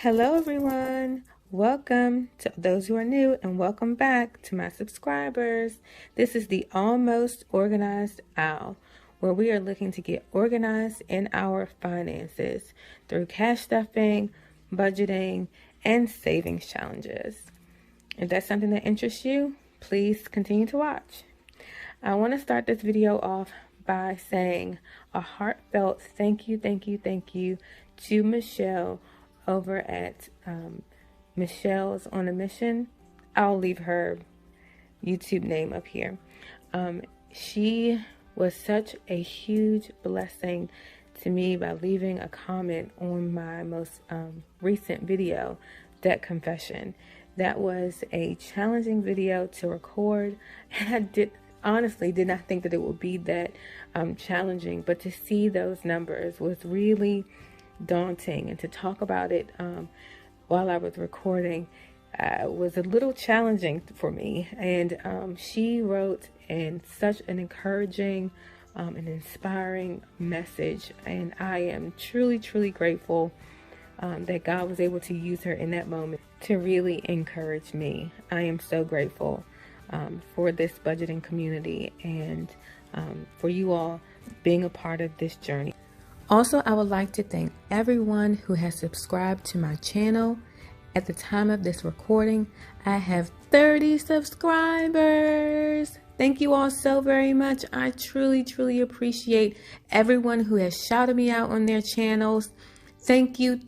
Hello everyone, welcome to those who are new and welcome back to my subscribers. This is the Almost Organized Owl, where we are looking to get organized in our finances through cash stuffing, budgeting, and savings challenges. If that's something that interests you, please continue to watch. I want to start this video off by saying a heartfelt thank you to Michelle over at Michelle's on a Mission. I'll leave her YouTube name up here. She was such a huge blessing to me by leaving a comment on my most recent video, Debt Confession. That was a challenging video to record, and I honestly did not think that it would be that challenging, but to see those numbers was really daunting, and to talk about it while I was recording was a little challenging for me. And she wrote in such an encouraging and inspiring message, and I am truly grateful that God was able to use her in that moment to really encourage me. I am so grateful for this budgeting community and for you all being a part of this journey. Also, I would like to thank everyone who has subscribed to my channel. At the time of this recording, I have 30 subscribers. Thank you all so very much. I truly appreciate everyone who has shouted me out on their channels. Thank you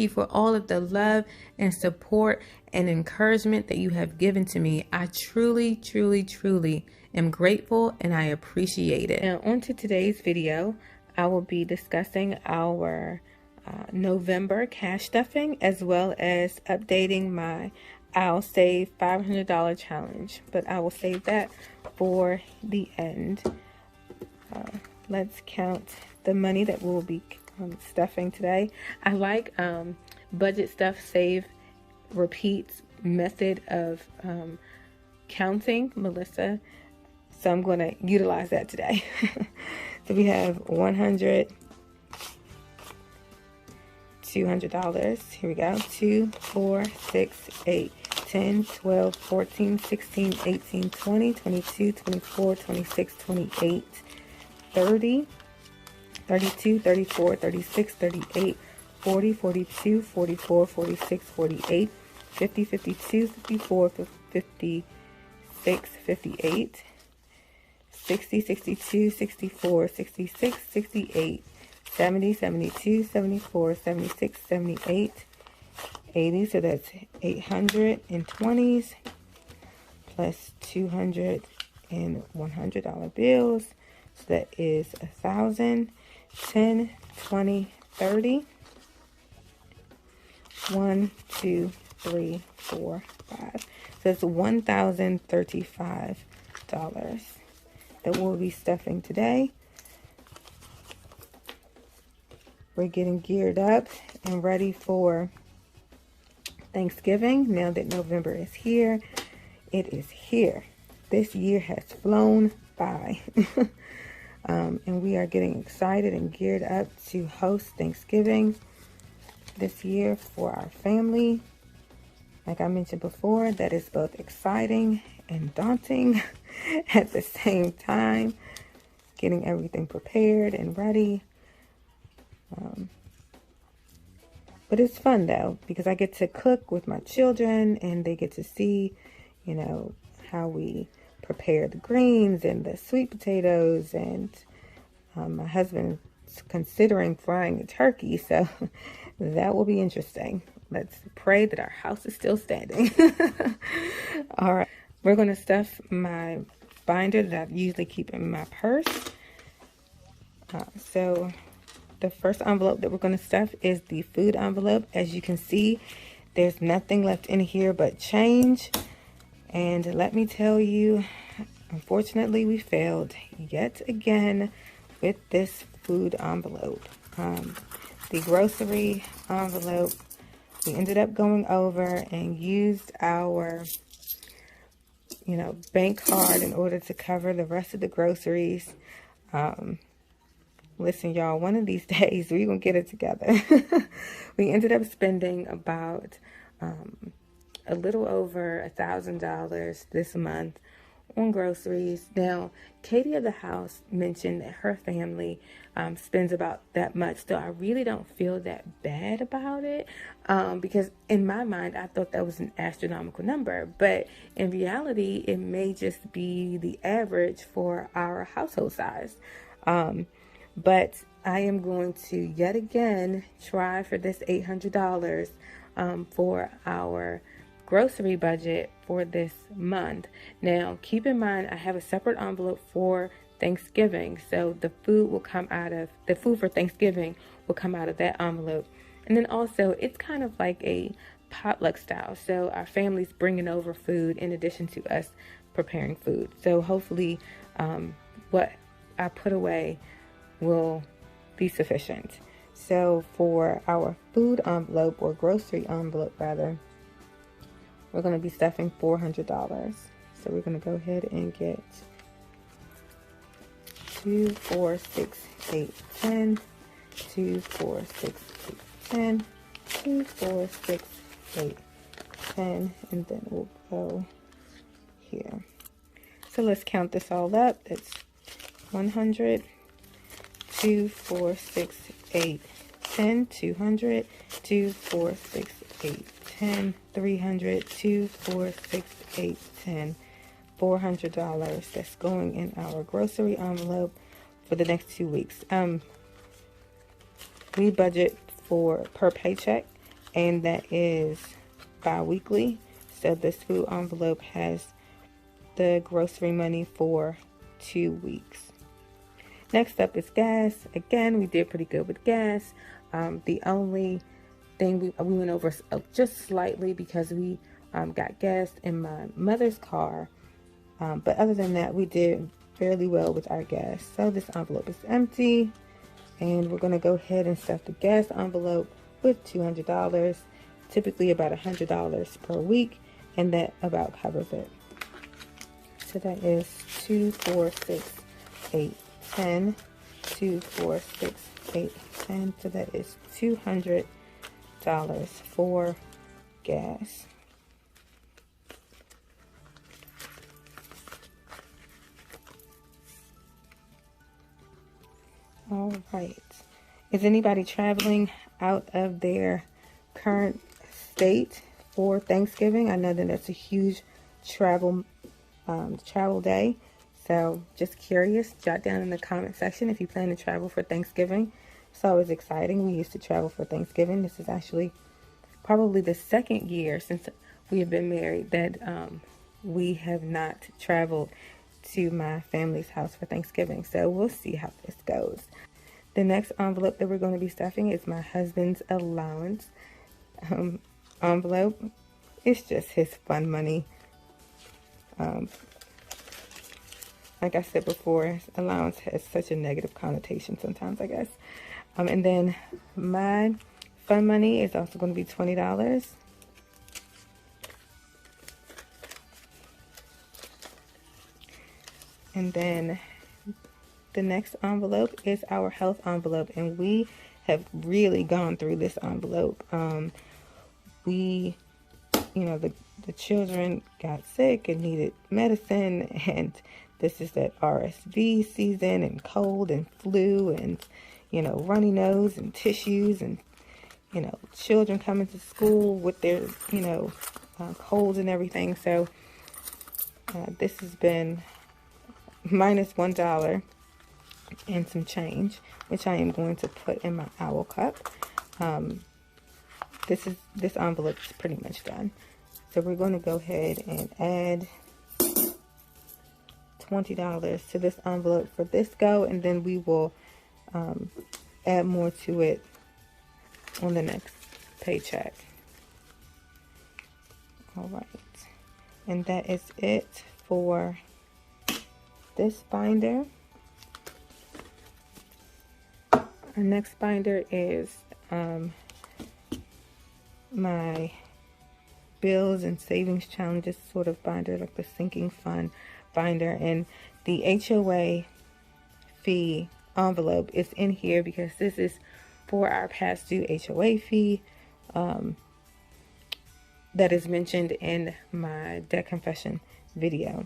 for all of the love and support and encouragement that you have given to me. I truly am grateful, and I appreciate it. Now, on to today's video. I will be discussing our November cash stuffing, as well as updating my I'll Save $500 challenge, but I will save that for the end. Let's count the money that we'll be stuffing today. I like budget stuff, save, repeats method of counting, Melissa, so I'm going to utilize that today. So we have $100, $200. Here we go. 2, 4, 6, 8, 10, 12, 14, 16, 18, 20, 22, 24, 26, 28, 30, 32, 34, 36, 38, 40, 42, 44, 46, 48, 50, 52, 54, 56, 58, 60, 62, 64, 66, 68, 70, 72, 74, 76, 78, 80. So that's 800 in 20s plus 200 in $100 bills. So that is 1,000, 10, 20, 30. 1, 2, 3, 4, 5. So that's $1,035 that we'll be stuffing today. We're getting geared up and ready for Thanksgiving. Now that November is here, it is here. This year has flown by. And we are getting excited and geared up to host Thanksgiving this year for our family. Like I mentioned before, that is both exciting and daunting at the same time. Getting everything prepared and ready. But it's fun though, because I get to cook with my children and they get to see, you know, how we prepare the greens and the sweet potatoes, and my husband's considering frying a turkey, so that will be interesting. Let's pray that our house is still standing. All right, we're going to stuff my binder that I usually keep in my purse. So the first envelope that we're going to stuff is the food envelope. As you can see, there's nothing left in here but change. And let me tell you, unfortunately, we failed yet again with this food envelope. The grocery envelope, we ended up going over and used our, bank card in order to cover the rest of the groceries. listen, y'all, one of these days we're going to get it together. We ended up spending about a little over $1,000 this month on groceries. Now, Katie of the house mentioned that her family spends about that much, so I really don't feel that bad about it, because in my mind I thought that was an astronomical number, but in reality it may just be the average for our household size. But I am going to yet again try for this $800 for our grocery budget for this month. Now, keep in mind, I have a separate envelope for Thanksgiving, so the food for Thanksgiving will come out of that envelope. And then also, it's kind of like a potluck style, so our family's bringing over food in addition to us preparing food. So hopefully, what I put away will be sufficient. So for our food envelope, or grocery envelope rather, we're going to be stuffing $400. So we're going to go ahead and get 2, 4, 6, 8, 10, 2, 4, 6, 8, 10, 2, 4, 6, 8, 10, and then we'll go here. So let's count this all up. That's 100, 2, 4, 6, 8, 10, 200, 2, 4, 6, 8, 10, 300, 2, 4, 6, 8, 10, $400. That's going in our grocery envelope for the next 2 weeks. We budget for per paycheck, and that is bi-weekly. So this food envelope has the grocery money for 2 weeks. Next up is gas. Again, we did pretty good with gas. The only thing we went over just slightly because we got gas in my mother's car. But other than that, we did fairly well with our gas. So this envelope is empty. And we're going to go ahead and stuff the gas envelope with $200. Typically about $100 per week. And that about covers it. So that is 2, 4, 6, 8, 10, 2, 4, 6, 8, 10. So that is $200 for gas. All right. Is anybody traveling out of their current state for Thanksgiving? I know that that's a huge travel day. So just curious, jot down in the comment section if you plan to travel for Thanksgiving. It's always exciting. We used to travel for Thanksgiving. This is actually probably the second year since we have been married that we have not traveled to my family's house for Thanksgiving. So we'll see how this goes. The next envelope that we're going to be stuffing is my husband's allowance envelope. It's just his fun money. Like I said before, allowance has such a negative connotation sometimes, I guess. And then my fun money is also going to be $20. And then the next envelope is our health envelope, and we have really gone through this envelope. The children got sick and needed medicine, and this is that RSV season, and cold and flu, and runny nose and tissues, and children coming to school with their colds and everything. So this has been minus $1 and some change, which I am going to put in my owl cup. This envelope is pretty much done. So we're going to go ahead and add $20 to this envelope for this go, and then we will add more to it on the next paycheck. All right, and that is it for this binder. Our next binder is my bills and savings challenges sort of binder, like the sinking fund binder, and the HOA fee envelope is in here because this is for our past due HOA fee that is mentioned in my debt confession video.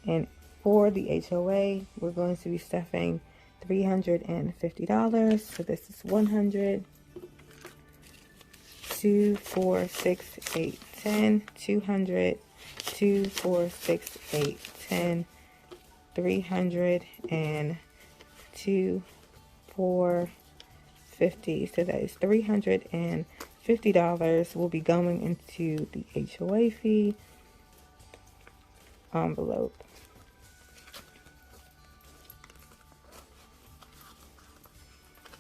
And for the HOA, we're going to be stuffing $350. So this is 100, 2, 4, 6, 8, 10, 200, 2, 4, 6, 8, 10, 300, and 2, 4, 50. So that is $350 will be going into the HOA fee envelope.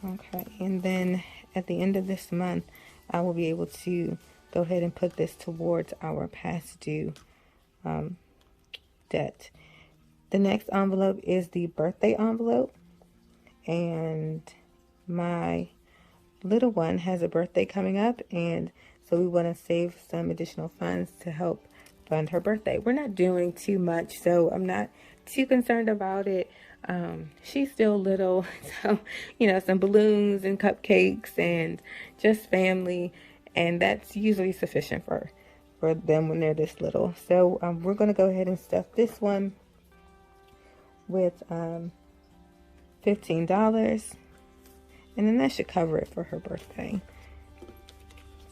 Okay, and then at the end of this month, I will be able to go ahead and put this towards our past due debt. The next envelope is the birthday envelope, and my little one has a birthday coming up, and so we want to save some additional funds to help fund her birthday. We're not doing too much, so I'm not too concerned about it. She's still little, so some balloons and cupcakes and just family, and that's usually sufficient for them when they're this little. So we're going to go ahead and stuff this one with $15, and then that should cover it for her birthday.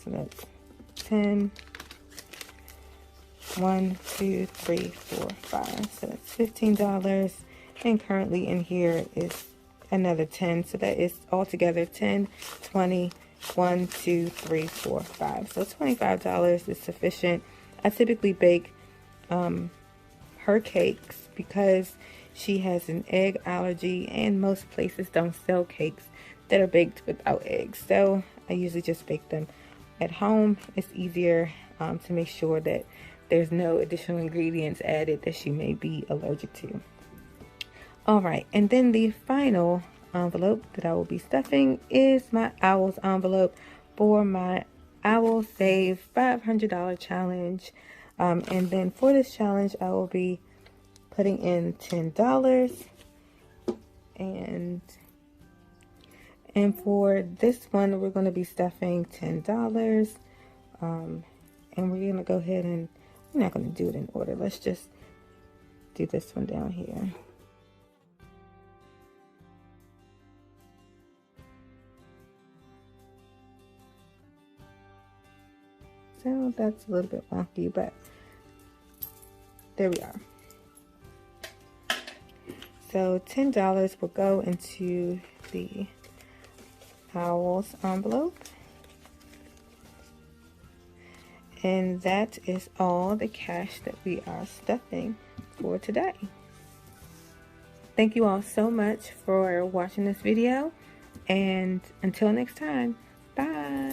So that's 10, 1, 2, 3, 4, 5. So that's $15, and currently in here is another 10. So that is altogether 10, 20, 1, 2, 3, 4, 5. So $25 is sufficient. I typically bake her cakes because she has an egg allergy, and most places don't sell cakes that are baked without eggs. So I usually just bake them at home. It's easier to make sure that there's no additional ingredients added that she may be allergic to. All right, and then the final envelope that I will be stuffing is my Owls envelope for my Owl Save $500 challenge. And then for this challenge, I will be putting in $10, and for this one, we're going to be stuffing $10, and we're going to go ahead and we're not going to do it in order. Let's just do this one down here. So that's a little bit wonky, but there we are. So $10 will go into the Owls envelope. And that is all the cash that we are stuffing for today. Thank you all so much for watching this video, and until next time, bye.